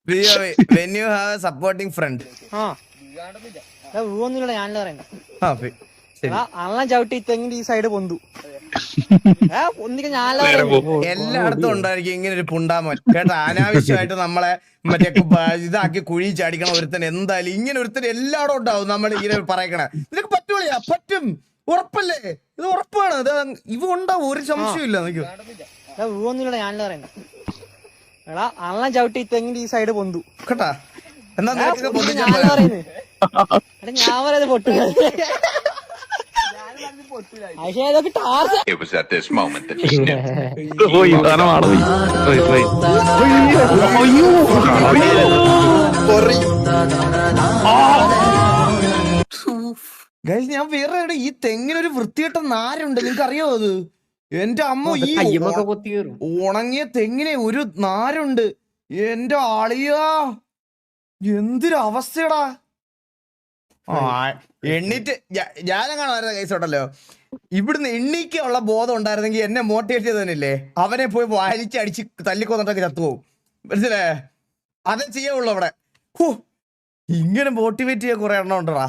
when you have a supporting friend. അണ്ണൻ ചവിട്ടി തെങ്ങിന്റെ ഈ സൈഡ് പൊന്തു. എല്ലായിടത്തും ഉണ്ടായിരിക്കും ഇങ്ങനെ ഒരു പുണ്ടാമൻ കേട്ടാ. അനാവശ്യമായിട്ട് നമ്മളെ മറ്റേ ഇതാക്കി കുഴി ചാടിക്കണ ഒരുത്തൻ എന്തായാലും ഇങ്ങനെ ഒരുത്തൻ എല്ലായിടും ഉണ്ടാവും. നമ്മൾ ഇങ്ങനെ പറയണേ നിനക്ക് പറ്റൂലയാ, പറ്റും, ഉറപ്പല്ലേ, ഇത് ഉറപ്പാണ്, ഇത് ഇവ ഉണ്ടാവും, ഒരു സംശയമില്ല. അണ്ണൻ ചവിട്ടി തെങ്ങിന്റെ ഈ സൈഡ് പൊന്തു കേട്ടാ. എന്നാ നിനക്ക് ഞാൻ പറയുന്നത് പൊട്ടു. It was at this moment that he knew. ഞാൻ വേറെ ഈ തെങ്ങിനൊരു വൃത്തികെട്ട നാരുണ്ട്, നിനക്ക് അറിയോ അത്? എന്റെ അമ്മ, ഈ ഉണങ്ങിയ തെങ്ങിനെ ഒരു നാരുണ്ട്. എന്റെ ആളിയാ, എന്തൊരു അവസ്ഥയടാ. എണ്ണീറ്റ് ഞാനെങ്ങാണ് കേസോട്ടല്ലോ. ഇവിടുന്ന് എണ്ണീക്കുള്ള ബോധം ഉണ്ടായിരുന്നെങ്കിൽ എന്നെ മോട്ടിവേറ്റ് ചെയ്തതന്നില്ലേ, അവനെ പോയി വലിച്ചടിച്ച് തല്ലിക്കൊന്നിട്ടൊക്കെ ചത്തുപോകും. മനസ്സിലേ? അതേ ചെയ്യാവുള്ളൂ അവിടെ. ഇങ്ങനെ മോട്ടിവേറ്റ് ചെയ്യാൻ കുറെ എണ്ണം ഉണ്ടടാ.